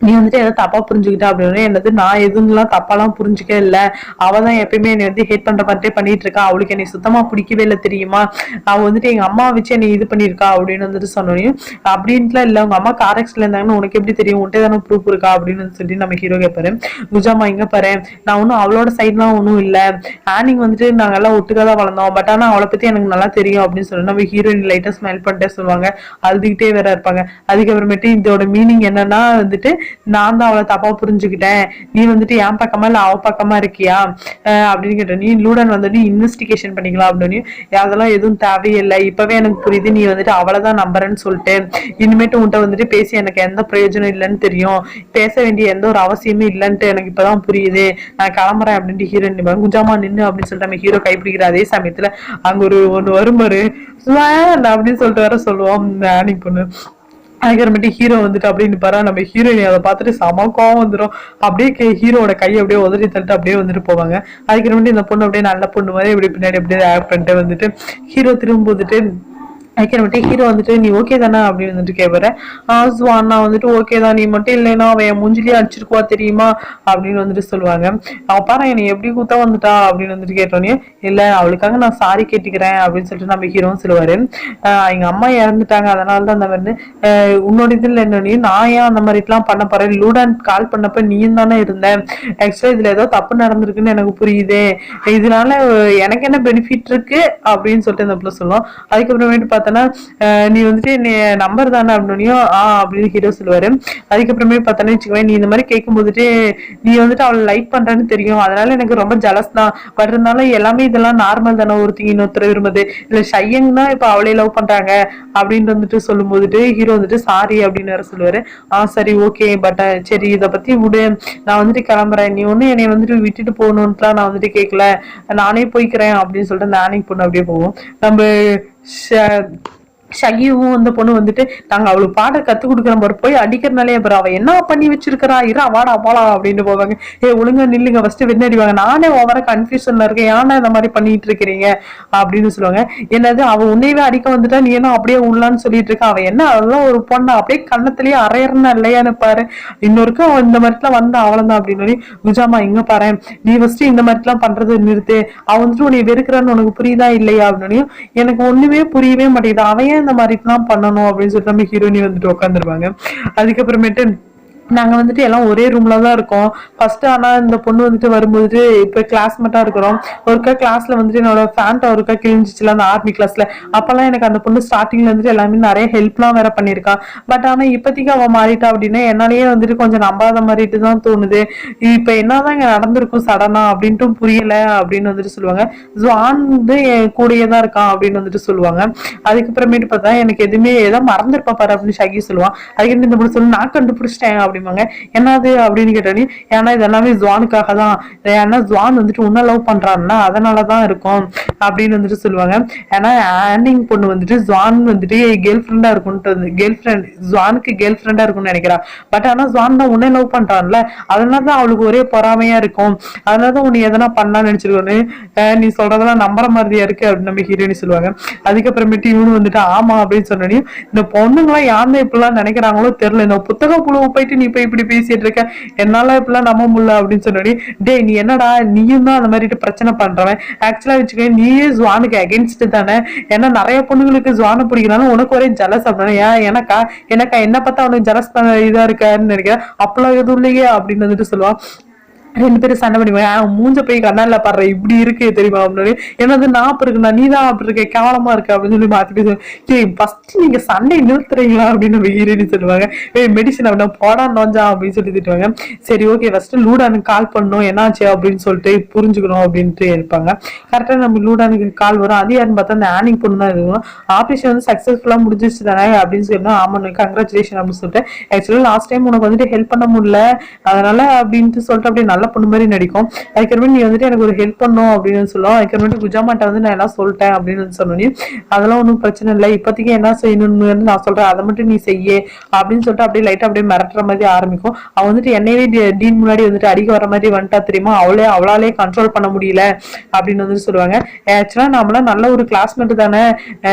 நீ வந்துட்டு ஏதோ தப்பா புரிஞ்சுக்கிட்ட அப்படின்னு. என்னது நான் எதுலாம் தப்பாலாம் புரிஞ்சுக்க இல்ல, அவதான் எப்பயுமே என்னை வந்து ஹேட் பண்ற மாதிரியே பண்ணிட்டு இருக்கா, அவளுக்கு என்னை சுத்தமா பிடிக்கவே இல்லை தெரியுமா, அவ வந்துட்டு எங்க அம்மா வச்சு என்னை இது பண்ணிருக்கா அப்படின்னு வந்துட்டு சொன்னோனையும், அப்படின்ட்டுலாம் இல்ல உங்க அம்மா கார் ஆக்சிடென்ட்ல இருந்தாங்கன்னு உனக்கு எப்படி தெரியும், உன்ட்டே தானே ப்ரூஃப் இருக்கா அப்படின்னு சொல்லி நம்ம ஹீரோ கேட்பாரு. குஜாமா இங்க பாரு, நான் ஒன்னும் அவளோட சைட்லாம் ஒன்றும் இல்ல, ஆனிங் வந்துட்டு நாங்க எல்லாம் ஒட்டுக்காதான் வளர்ந்தோம், பட் ஆனா அவளை பத்தி எனக்கு நல்லா தெரியும் அப்படின்னு சொல்லி நம்ம ஹீரோயின் லைட்டா ஸ்மைல் பண்ணிட்டே சொல்லுவாங்க. அழுதுகிட்டே வேற இருப்பாங்க. அதுக்கப்புறமேட்டு இதோட மீனிங் என்னன்னா வந்துட்டு, நான் தான் அவளை தப்பா புரிஞ்சுக்கிட்டேன், நீ வந்துட்டு என் பக்கமா இல்ல அவ பக்கமா இருக்கியா அப்படின்னு கேட்டேன். நீ லூடன் வந்துட்டு இன்வெஸ்டிகேஷன் பண்ணிக்கலாம் அப்படின்னு. அதெல்லாம் எதுவும் தேவையில்லை, இப்பவே எனக்கு புரியுது நீ வந்துட்டு அவளைதான் நம்புறேன்னு சொல்லிட்டு, இனிமேட்டு உன்கிட்ட வந்துட்டு பேசி எனக்கு எந்த பிரயோஜனம் இல்லைன்னு தெரியும், பேச வேண்டிய எந்த ஒரு அவசியமே இல்லைன்ட்டு எனக்கு இப்பதான் புரியுது, நான் கிளம்புறேன் அப்படின்ட்டு ஹீரோ குஜாமா நின்று அப்படின்னு சொல்லிட்டு நம்ம ஹீரோ கைப்பிடிக்கிற அதே சமயத்துல அங்க ஒண்ணு வருமாரு அப்படின்னு சொல்லிட்டு வர சொல்லுவோம் ஆனிங் பொண்ணு. அதுக்கப்புறமேட்டு ஹீரோ வந்துட்டு அப்படின்னு பாரு, நம்ம ஹீரோயினை அதை பார்த்துட்டு செம கோவம் வந்துடும். அப்படியே ஹீரோட கையை அப்படியே உதறி தள்ளிட்டு அப்படியே வந்துட்டு போவாங்க. அதுக்கப்புறமேட்டு இந்த பொண்ணு அப்படியே நல்ல பொண்ணு மாதிரி இப்படி பின்னாடி அப்படியே ஆக்ட் பண்ணிட்டு வந்துட்டு ஹீரோ திரும்ப வந்துட்டு அதுக்கப்புறமேட்டு ஹீரோ வந்துட்டு நீ ஓகே தானே அப்படின்னு வந்துட்டு கேட்பாரு. ஜுவான் நான் வந்துட்டு ஓகே தான், நீ மட்டும் இல்லைன்னா அவன் என் மூஞ்சிலேயே அடிச்சிருக்குவா தெரியுமா அப்படின்னு வந்துட்டு சொல்லுவாங்க. அவ பாரு என்னை எப்படி கூத்தா வந்துட்டா அப்படின்னு வந்துட்டு கேட்டோன்னே, இல்லை அவளுக்காக நான் சாரி கேட்டுக்கிறேன் அப்படின்னு சொல்லிட்டு நம்ம ஹீரோன்னு சொல்லுவாரு. எங்க அம்மா இறந்துட்டாங்க அதனால தான் அந்த மாதிரி உன்னோட இதுல என்னன்னு நான் ஏன் அந்த மாதிரிலாம் பண்ண போறேன், லூடான் கால் பண்ணப்ப நீயும் தானே இருந்தேன், ஆக்சுவலா இதுல ஏதோ தப்பு நடந்திருக்குன்னு எனக்கு புரியுது, இதனால எனக்கு என்ன பெனிஃபிட் இருக்கு அப்படின்னு சொல்லிட்டு அந்த பிள்ளை சொல்லுவோம். அதுக்கப்புறமேட்டு பார்த்தோன்னா நீ வந்துட்டு நம்பர் தானே அப்படின்னும் அப்படின்னு ஹீரோ சொல்லுவாரு. அதுக்கப்புறமே பார்த்தோன்னு வச்சுக்கோவேன், நீ இந்த மாதிரி கேட்கும் போதுட்டு நீ வந்துட்டு அவளை லைக் பண்றேன்னு தெரியும், அதனால எனக்கு ரொம்ப ஜலஸ் தான், பட் இருந்தாலும் எல்லாமே இதெல்லாம் நார்மல் தானே, ஒருத்தங்க இன்னொருத்தர் விரும்புது, இல்ல ஷையங் தான் இப்ப அவளே லவ் பண்றாங்க அப்படின்னு வந்துட்டு சொல்லும் போதுட்டு ஹீரோ வந்துட்டு சாரி அப்படின்னு வேற சொல்லுவாரு. சரி ஓகே, பட் சரி இதை பத்தி விடு, நான் வந்துட்டு கிளம்புறேன், நீ ஒண்ணு என்னை வந்துட்டு விட்டுட்டு போகணும்ட்டுலாம் நான் வந்துட்டு கேட்கல, நானே போய்க்கிறேன் அப்படின்னு சொல்லிட்டு நானே பொண்ணு அப்படியே போவோம். நம்ம ஷகியும் அந்த பொண்ணு வந்துட்டு நாங்க அவளுக்கு பாட கத்து கொடுக்குற மாதிரி போய் அடிக்கிறனாலே அப்புறம் அவ என்ன பண்ணி வச்சிருக்கிறா, இரா வாடா போலாம் அப்படின்னு போவாங்க. ஒழுங்கா நில்லுங்க ஃபர்ஸ்ட் வெளில அடிவாங்க, நானே ஓவர கன்ஃபியூஷன்ல இருக்கேன், ஏன்னா இந்த மாதிரி பண்ணிட்டு இருக்கிறீங்க அப்படின்னு சொல்லுவாங்க. என்னது அவ உன்னையவே அடிக்க வந்துட்டா நீ என்ன அப்படியே உள்ளான்னு சொல்லிட்டு இருக்க, அவ என்ன அதெல்லாம் ஒரு பொண்ணு அப்படியே கண்ணத்திலேயே அரையறனா இல்லையான்னு பாரு, இன்னொருக்கு அவன் இந்த மாதிரிலாம் வந்தா அவ்வளவுதான் அப்படின்னு. குஜாமா இங்க பாரு, நீ ஃபர்ஸ்ட் இந்த மாதிரிலாம் பண்றது நிறுத்து, அவன் வந்துட்டு உன்னை வெறுக்கிறான்னு உனக்கு புரியுதா இல்லையா அப்படின்னு. எனக்கு ஒண்ணுமே புரியவே மாட்டேங்குது, அவன் இந்த மாதிரிலாம் பண்ணணும் அப்படின்னு சொல்லிட்டு நம்ம ஹீரோயினி வந்துட்டு உட்காந்துருவாங்க. அதுக்கப்புறமேட்டு நாங்க வந்துட்டு எல்லாம் ஒரே ரூம்ல தான் இருக்கோம் ஃபர்ஸ்ட். ஆனா இந்த பொண்ணு வந்துட்டு வரும்போது இப்ப கிளாஸ்மேட்டா இருக்கிறோம், ஒருக்கா கிளாஸ்ல வந்துட்டு என்னோட ஃபேண்ட் ஒருக்கா கிழிஞ்சிச்சுல அந்த ஆர்மி கிளாஸ்ல, அப்பெல்லாம் எனக்கு அந்த பொண்ணு ஸ்டார்டிங்ல வந்துட்டு எல்லாமே நிறைய ஹெல்ப்லாம் வேற பண்ணிருக்கான். பட் ஆனா இப்போதைக்கு அவன் மாறிட்டா அப்படின்னா என்னாலேயே வந்துட்டு கொஞ்சம் நம்பாத மாதிரிட்டு தான் தோணுது, இப்ப என்னதான் இங்க நடந்திருக்கும் சடனா அப்படின்ட்டு புரியல அப்படின்னு வந்துட்டு சொல்லுவாங்க. ஜுவான் வந்து என் கூடயே தான் இருக்கான் அப்படின்னு வந்துட்டு சொல்லுவாங்க. அதுக்கப்புறமேட்டு பார்த்தா எனக்கு எதுவுமே ஏதோ மறந்துருப்பா பாரு அப்படின்னு ஷகி சொல்லுவான். அதுக்கு இந்த பொண்ணு சொல்லு நான் கண்டுபிடிச்சிட்டேன் அப்படி என்னது அப்படின்னு கேட்டோன்னே, ஏன்னா இது எல்லாமே ஜுவானுக்காக தான், ஏன்னா ஜுவான் வந்துட்டு உன்ன லவ் பண்றான்னா அதனாலதான் இருக்கும் அப்படின்னு வந்துட்டு சொல்லுவாங்க. ஏன்னா ஆனிங் பொண்ணு வந்துட்டு ஜுவான் வந்துட்டு கேர்ள் ஃப்ரெண்டா இருக்கும்ட்டு, கேர்ள் ஃப்ரெண்ட் ஜுவானுக்கு கேர்ள் ஃப்ரெண்டா இருக்கும்னு நினைக்கிறா. பட் ஆனா ஜுவான் தான் உன்னை லவ் பண்றான்ல, அதனாலதான் அவளுக்கு ஒரே பொறாமையா இருக்கும், அதனாலதான் உன்னை எதனா பண்ணலான்னு நினைச்சிருக்கோன்னு நீ சொல்றதெல்லாம் நம்புற மாதிரியா இருக்கு அப்படின்னு நம்ம ஹீரோயினி சொல்லுவாங்க. அதுக்கப்புறமேட்டு இவனு வந்துட்டு ஆமா அப்படின்னு சொன்னோன்னே, இந்த பொண்ணுங்களாம் யாருன்னு இப்படிலாம் நினைக்கிறாங்களோ தெரியல, இந்த புத்தக புழுவை போயிட்டு நீ போய் இப்படி பேசிட்டு இருக்க, என்னால இப்பெல்லாம் நம்ப முடியல அப்படின்னு சொன்னோடனே, டே நீ என்னடா நீயும் தான் அந்த மாதிரி பிரச்சனை பண்றவன், ஆக்சுவலா வச்சுக்க நீயே ஜுவானுக்கு அகேன்ஸ்ட் தானே, ஏன்னா நிறைய பொண்ணுங்களுக்கு ஜுவானை பிடிக்கிறாலும் உனக்கு ஒரே ஜலஸ் அப்படின்னா, ஏன் எனக்கா என்ன பார்த்தா அவனுக்கு ஜலஸ் இதா இருக்காருன்னு நினைக்கிறேன், அப்பெல்லாம் எதுவும் இல்லையே அப்படின்னு வந்துட்டு சொல்லுவான். ரெண்டு பேரும் சண்டை பண்ணிடுவாங்க, மூஞ்ச போய் கண்ணால பாடுற இப்படி இருக்கு தெரியுமா அப்படின்னு. என்னது நான் அப்ப இருக்குண்ணா நீ தான் அப்படி இருக்க கேவலமா இருக்கு அப்படின்னு சொல்லி மாத்தி பேசுவேன். ஃபர்ஸ்ட் நீங்க சண்டை நிறுத்துறீங்களா அப்படின்னு ஹீரோயினி சொல்லுவாங்க. மெடிசன் அப்படின்னா போடா நோஞ்சா அப்படின்னு சொல்லி திட்டுவாங்க. சரி ஓகே ஃபர்ஸ்ட் லூடானுக்கு கால் பண்ணணும் என்னாச்சு அப்படின்னு சொல்லிட்டு புரிஞ்சுக்கணும் அப்படின்ட்டு இருப்பாங்க. கரெக்டா நம்ம லூடானுக்கு கால் வரும். அது யாருன்னு பார்த்தா அந்த ஆனிங் பொண்ணு தான் இருக்கும். ஆப்ரேஷன் வந்து சக்சஸ்ஃபுல்லா முடிஞ்சிச்சு தானே அப்படின்னு சொல்லி ஆமா கங்க்ராச்சுலேஷன் அப்படின்னு சொல்லிட்டு, ஆக்சுவலா லாஸ்ட் டைம் உனக்கு வந்துட்டு ஹெல்ப் பண்ண முடியல அதனால அப்படின்ட்டு சொல்லிட்டு அப்படியே நல்ல பொண்ணு மாதிரி நடிக்கும். அதுக்கப்புறமே நீ வந்துட்டு எனக்கு ஒரு ஹெல்ப் பண்ணும் அப்படின்னு சொல்லுவோம். அதுக்கப்புறமேட்டு குஜாமாட்ட வந்து நான் எல்லாம் சொல்லிட்டேன் அப்படின்னு சொன்னோன்னே அதெல்லாம் ஒன்றும் பிரச்சனை இல்லை, இப்போதைக்கு என்ன செய்யணும்னு நான் சொல்றேன், அதை மட்டும் நீ செய்ய அப்படின்னு சொல்லிட்டு அப்படியே லைட்டா அப்படியே மிரட்டுற மாதிரி ஆரம்பிக்கும். அவன் வந்துட்டு என்னையவே டீன் முன்னாடி வந்துட்டு அடிக்க வர மாதிரி வந்துட்டா தெரியுமா, அவளாலே கண்ட்ரோல் பண்ண முடியல அப்படின்னு வந்து சொல்லுவாங்க. ஆக்சுவலா நம்மளாம் நல்ல ஒரு கிளாஸ்மேட் தானே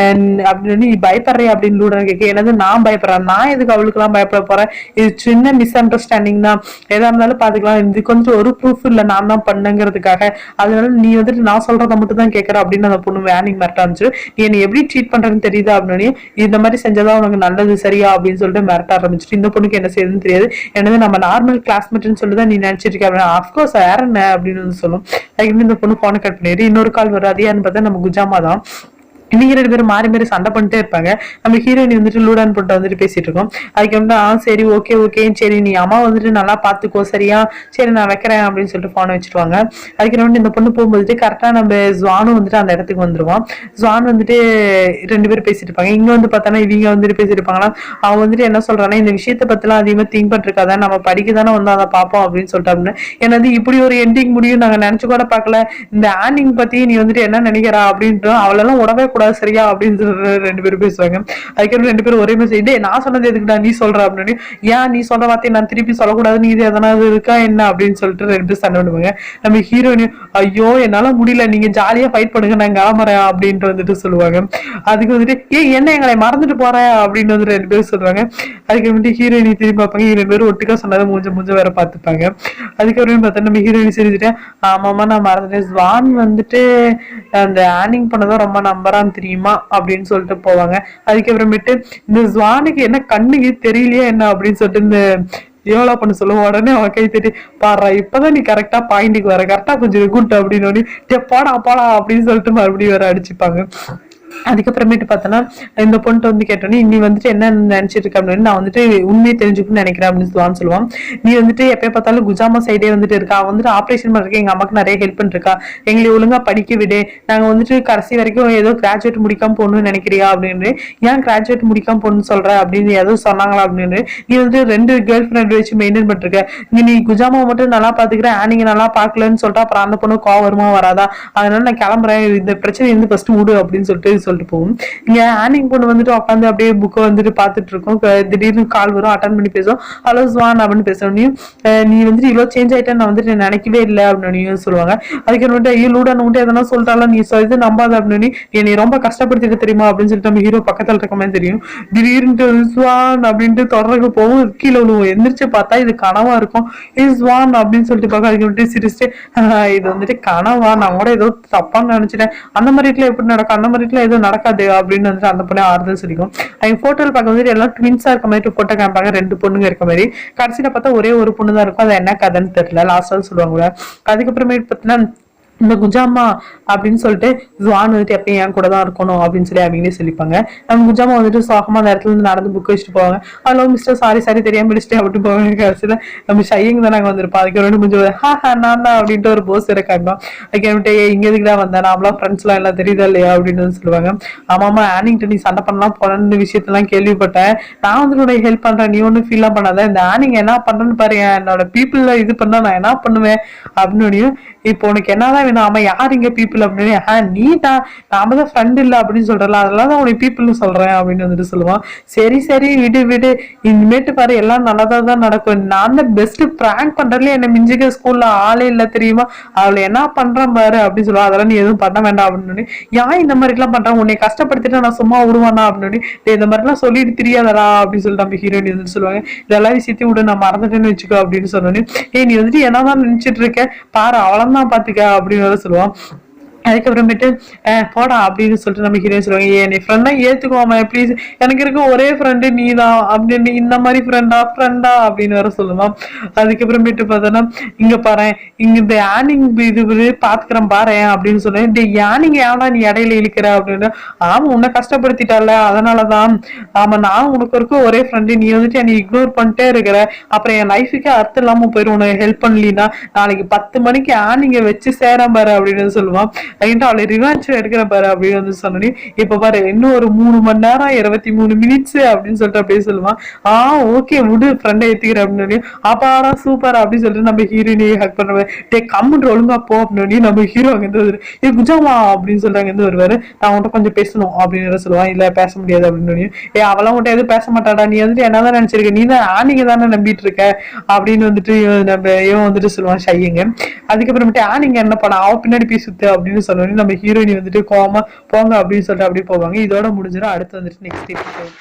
அப்படின்னு நீ பயப்படுறியா அப்படின்னு லூடன் கேட்க, எனது நான் பயப்படுறேன், நான் எதுக்கு அவளுக்கு எல்லாம் பயப்பட போறேன், இது சின்ன மிஸ் அண்டர்ஸ்டாண்டிங் தான், எதா இருந்தாலும் பாத்துக்கலாம், இதுக்கு வந்து ஒரு ப்ரூஃப் இல்ல நான் தான் பண்ணுங்கிறதுக்காக, அதனால நீ வந்துட்டு நான் சொல்றதை மட்டும் தான் கேட்கற அப்படின்னு அந்த பொண்ணு வேனிங் மிரட்ட ஆரம்பிச்சு. நீ என்ன எப்படி ட்ரீட் பண்றேன்னு தெரியுதா அப்படின்னு, இந்த மாதிரி செஞ்சதான் உனக்கு நல்லது சரியா அப்படின்னு சொல்லிட்டு மிரட்ட ஆரம்பிச்சுட்டு இந்த பொண்ணுக்கு என்ன செய்யுதுன்னு தெரியாது. எனது நம்ம நார்மல் கிளாஸ்மேட்னு சொல்லிதான் நீ நினைச்சிட்டு இருக்க, அப்கோர்ஸ் வேற என்ன அப்படின்னு வந்து சொல்லும். அதுக்கு இந்த பொண்ணு போனை கட் பண்ணிடு. இன்னொரு கால் வரும், அது யாருன்னு பார்த்தா நம்ம குஜாமா தான். இன்னைக்கு 2 பேரும் மாறி மாறி சண்டை பண்ணிட்டே இருப்பாங்க. நம்ம ஹீரோயின் வந்துட்டு லூடான் போட்டு வந்துட்டு பேசிட்டு இருக்கோம். அதுக்கு வந்து சரி ஓகே ஓகே சரி நீ அம்மா வந்துட்டு நல்லா பாத்துக்கோ சரியா, சரி நான் வைக்கிறேன் அப்படின்னு சொல்லிட்டு போனை வச்சுருவாங்க. அதுக்கு வந்து இந்த பொண்ணு போகும்போது கரெக்டா நம்ம ஜுவானும் வந்துட்டு அந்த இடத்துக்கு வந்துருவான். ஜுவான் வந்துட்டு 2 பேரும் பேசிட்டு இருப்பாங்க. இங்க வந்து பார்த்தானா இவங்க வந்துட்டு பேசிட்டு இருப்பாங்களா, அவன் வந்துட்டு என்ன சொல்றான்னா இந்த விஷயத்த பத்திலாம் அதிகமா திங்க் பண்ணிருக்காத, நம்ம படிக்க தானே வந்து அதை பார்ப்போம் அப்படின்னு சொல்லிட்டு அப்படின்னு. என்னது இப்படி ஒரு எண்டிங் முடியும் நாங்க நினைச்சு கூட பார்க்கல, இந்த ஆண்டிங் பத்தி நீ வந்துட்டு என்ன நினைக்கிறா அப்படின்ட்டு அவளெல்லாம் உடவே சரியா அப்படின்னு சொல்லி 2 பேரும் பேசுவாங்க. அதுக்கப்புறம் 2 பேரும் ஒரே மெசேஜ், நான் சொன்னது எதுக்குடா நீ சொல்ற அப்படின்னு, ஏன் நீ சொல்ற வார்த்தையை நான் திருப்பி சொல்லக்கூடாது, நீ இது எதனாவது இருக்கா என்ன அப்படின்னு சொல்லிட்டு 2 பேரும் சண்டை பண்ணுவாங்க. நம்ம ஹீரோயின் ஐயோ என்னால முடியல, நீங்க ஜாலியா ஃபைட் பண்ணுங்க நான் கிளம்புறேன் அப்படின்ட்டு வந்துட்டு சொல்லுவாங்க. அதுக்கு வந்துட்டு என்ன எங்களை மறந்துட்டு போறேன் அப்படின்னு வந்து 2 பேரும் சொல்லுவாங்க. அதுக்கு வந்துட்டு ஹீரோயினி திரும்பி பார்ப்பாங்க. 2 பேரும் ஒட்டுக்கா சொன்னதை மூஞ்ச வேற பார்த்துப்பாங்க. அதுக்கப்புறம் பார்த்தா நம்ம ஹீரோயினி சிரிச்சுட்டு ஆமாமா நான் மறந்துட்டேன், ஜுவான் வந்துட்டு அந்த ஆனிங் பண்ணதான் ரொம்ப நம்பரான்னு தெரியுமா அப்படின்னு சொல்லிட்டு போவாங்க. அதுக்கப்புறமேட்டு இந்த ஜுவானுக்கு என்ன கண்ணுக்கு தெரியலையா என்ன அப்படின்னு சொல்லிட்டு இந்த எவ்வளோ பண்ண சொல்லுவோம். உடனே அவன் கை தட்டி பாடுறா இப்பதான் நீ கரெக்டா பாயிண்ட்டுக்கு வர, கரெக்டா கொஞ்சம் குட் அப்படின்னு போடா போடா அப்படின்னு சொல்லிட்டு மறுபடியும் வேற அடிச்சுப்பாங்க. அதுக்கப்புறமேட்டு பார்த்தோன்னா இந்த பொண்ணு வந்து கேட்டோன்னே நீ வந்துட்டு என்ன நினைச்சிட்டு இருக்க அப்படின்னு, நான் வந்துட்டு உண்மையை தெரிஞ்சுக்கணும்னு நினைக்கிறேன் அப்படின்னு சொல்லுவான். நீ வந்துட்டு எப்ப பார்த்தாலும் குஜாமா சைடே வந்துட்டு இருக்கா, வந்துட்டு ஆப்ரேஷன் பண்றதுக்கு எங்க அம்மாக்கு நிறைய ஹெல்ப் பண்ணிருக்கா, எங்களை ஒழுங்கா படிக்க விடு, நாங்க வந்துட்டு கடைசி வரைக்கும் ஏதோ கிராஜுவேட் முடிக்காம போகணும்னு நினைக்கிறியா அப்படின்னு, ஏன் கிராஜுவேட் முடிக்காம போகணும்னு சொல்ற அப்படின்னு ஏதோ சொன்னாங்களா அப்படின்னு, நீ வந்துட்டு 2 கேர்ள் ஃப்ரெண்ட் வச்சு மெயின்டைன் பண்ணிருக்க, நீ குஜாமா மட்டும் நல்லா பாத்துக்கிற நீங்க நல்லா பாக்கலன்னு சொல்லிட்டு அப்புறம் அந்த பொண்ணு கோவம் வருமா வராதா, அதனால நான் கிளம்புறேன், இந்த பிரச்சனை வந்து ஃபர்ஸ்ட் விடு அப்படின்னு சொல்லிட்டு போகும். இங்க ஆனிங் பொண்ணு வந்துட்டு உட்காந்து அப்படியே புக்கை வந்துட்டு பாத்துட்டு இருக்கோம். திடீர்னு கால் வரும், அட்டன் பண்ணி பேசுவோம். ஹலோ ஜுவான் அப்படின்னு பேசுறோம். நீ வந்துட்டு இவ்வளவு சேஞ்ச் ஆயிட்டேன்னு நான் வந்துட்டு நினைக்கவே இல்லை அப்படின்னு சொல்லுவாங்க. அதுக்கு வந்துட்டு ஐயோ லூடான் வந்துட்டு எதனா சொல்லிட்டாலும் நீ இது நம்பாத அப்படின்னு, நீ ரொம்ப கஷ்டப்படுத்திட்டு தெரியுமா அப்படின்னு சொல்லிட்டு நம்ம ஹீரோ பக்கத்துல இருக்க மாதிரி தெரியும். திடீர்னு ஜுவான் அப்படின்ட்டு தொடர்ந்து போகும், கீழே விழுவோம். எந்திரிச்சு பார்த்தா இது கனவா இருக்கும். ஜுவான் அப்படின்னு சொல்லிட்டு பார்க்க அதுக்கு வந்துட்டு சிரிச்சுட்டு இது வந்துட்டு கனவா, நான் கூட ஏதோ தப்பான்னு நினைச்சிட்டேன், அந்த மாதிரிலாம் எப்படி நடக்கும், அந்த மாதிரிலாம் ஏதோ நடக்காது அப்படின்னு வந்துட்டு அந்த பொண்ணு ஆறுதல் சொல்லிக்கும். அவங்க போட்டோல பார்க்க வந்துட்டு எல்லாம் ட்வின்ஸா இருக்க மாதிரி போட்டோ காமிப்பாங்க, 2 பொண்ணுங்க இருக்க மாதிரி. கடைசியில பார்த்தா ஒரே ஒரு பொண்ணு தான் இருக்கும், அது என்ன கதைன்னு தெரியல, லாஸ்டா சொல்லுவாங்க. அதுக்கப்புறமேட்டு பார்த்தீங்கன்னா இந்த குஜாமா அப்படின்னு சொல்லிட்டு ஜுவான் வந்துட்டு எப்பயும் என் கூட தான் இருக்கணும் அப்படின்னு சொல்லி அவங்களே சொல்லிப்பாங்க. நம்ம குஜாமா வந்துட்டு சோகமா அந்த இடத்துல இருந்து நடந்து புக் வச்சுட்டு போவாங்க. ஹலோ மிஸ்டர் சாரி தெரியாம பிடிச்சிட்டு அப்படி போவாங்க. கடைசியில நம்ம ஷையிங் தான் நாங்க வந்திருப்போம். அதுக்கு ரெண்டு கொஞ்சம் நான் தான் அப்படின்ட்டு ஒரு போஸ் இருக்காங்க. அதுக்கு இங்க எதுக்குடா வந்தேன், நாமளாம் ஃப்ரெண்ட்ஸ் எல்லாம் தெரியுதா இல்லையா அப்படின்னு சொல்லுவாங்க. ஆமாமா ஆனிங்கிட்ட நீ சண்டை பண்ணலாம் போன விஷயத்தெல்லாம் கேள்விப்பட்டேன், நான் வந்து உனக்கு ஹெல்ப் பண்றேன், நீ ஒன்னும் ஃபீல்லாம் பண்ணாத, இந்த ஆனிங் என்ன பண்றேன்னு பாரு, என்னோட பீப்புள் இது பண்ணா நான் என்ன பண்ணுவேன் அப்படின்னு. இப்போ உனக்கு என்னதான் வேணும், ஆமா யார் இங்க பீப்புள் அப்படின்னு, நீ தான் நாம தான் ஃப்ரெண்ட் இல்ல அப்படின்னு சொல்றல, அதெல்லாம் தான் உனக்கு பீப்புள்னு சொல்றேன் அப்படின்னு வந்துட்டு சொல்லுவான். சரி விடு இனிமேட்டு பாரு எல்லாம் நல்லதான் நடக்கும், நான் தான் பெஸ்ட் பிராங்க் பண்றதுல என்ன மிஞ்சிக்க ஸ்கூல்ல ஆளே இல்ல தெரியுமா, அவளை என்ன பண்றேன் பாரு அப்படின்னு சொல்லுவா. அதெல்லாம் நீ எதுவும் பண்ண வேண்டாம் அப்படின்னு. ஏன் இந்த மாதிரி எல்லாம் பண்றான், உன்னை கஷ்டப்படுத்திட்டு நான் சும்மா விடுவானா அப்படின்னு, இந்த மாதிரி எல்லாம் சொல்லிட்டு தெரியாதடா அப்படின்னு சொல்லிட்டு நம்ம ஹீரோயின் வந்து சொல்லுவாங்க. இதெல்லாம் விஷயத்தையும் விட நான் மறந்துட்டேன்னு வச்சுக்கோ அப்படின்னு சொன்னோன்னே, நீ வந்துட்டு என்னதான் நினைச்சிட்டு இருக்க பாரு அவளந்தான் பாத்துக்க அப்படின்னு வேற சொல்லுவான். அதுக்கப்புறமேட்டு போடா அப்படின்னு சொல்லிட்டு நம்ம ஹீரோயின் சொல்லுவாங்க, நீ ஃப்ரெண்டா ஏத்துக்குவாமா ப்ளீஸ், எனக்கு இருக்க ஒரே ஃப்ரெண்டு நீ தான் அப்படின்னு, இந்த மாதிரி ஃப்ரெண்டா அப்படின்னு வேற சொல்லுவான். அதுக்கப்புறமேட்டு பார்த்தோன்னா இங்க பாரு இங்க இந்த ஆனிங் இது பாத்துக்கிறேன் பாரு அப்படின்னு சொன்னேன். இந்த யானிங் ஏன்னா நீ இடையில இழுக்கிற அப்படின்னு, ஆமா உன்னை கஷ்டப்படுத்திட்டால அதனாலதான், ஆமா நான் உனக்கு இருக்க ஒரே ஃப்ரெண்டு, நீ வந்துட்டு நீ இக்னோர் பண்ணிட்டே இருக்கிற, அப்புறம் என் லைஃபுக்கே அர்த்தம் இல்லாம போயிடும் உனக்கு ஹெல்ப் பண்ணலினா, நாளைக்கு 10 மணிக்கு ஆனிங்க வச்சு சேரம் பாரு அப்படின்னு சொல்லுவான். லைட்டா அவளை ரிவான்ஸ் எடுக்கிற பாரு அப்படின்னு வந்து சொன்னோன்னே இப்ப பாரு இன்னும் ஒரு 3 மணி நேரம் 23 மினிட்ஸ் அப்படின்னு சொல்லிட்டு அப்படியே சொல்லுவான். ஓகே விடு ஃப்ரெண்டை ஏத்திக்கிற அப்படின்னு அப்பாடா சூப்பர் அப்படின்னு சொல்லிட்டு நம்ம ஹீரோயினை ஹக் பண்ணுவேன். கம்முன்ற ஒழுங்கா போ அப்படின்னு நம்ம ஹீரோ அங்க இருந்து குஜாமா அப்படின்னு சொல்றாங்க இருந்து வருவாரு. நான் உன்கிட்ட கொஞ்சம் பேசணும் அப்படின்னு சொல்லுவான். இல்ல பேச முடியாது அப்படின்னு அவெல்லாம் உன்ட்ட எதுவும் பேச மாட்டாடா, நீ வந்துட்டு என்னதான் நினைச்சிருக்க, நீ தான் ஆனிங்க தானே நம்பிட்டு இருக்க அப்படின்னு வந்துட்டு நம்ம இவன் வந்துட்டு சொல்லுவான் ஷையுங்க. அதுக்கப்புறமேட்டு ஆனிங்க என்ன பண்ண அவ பின்னாடி போய் சுத்து அப்படின்னு சொன்னோடனே நம்ம ஹீரோயினி வந்துட்டு கோவமா போங்க அப்படின்னு சொல்லிட்டு அப்படியே போவாங்க. இதோட முடிஞ்சிடும். அடுத்து வந்துட்டு நெக்ஸ்ட் எபிசோட்.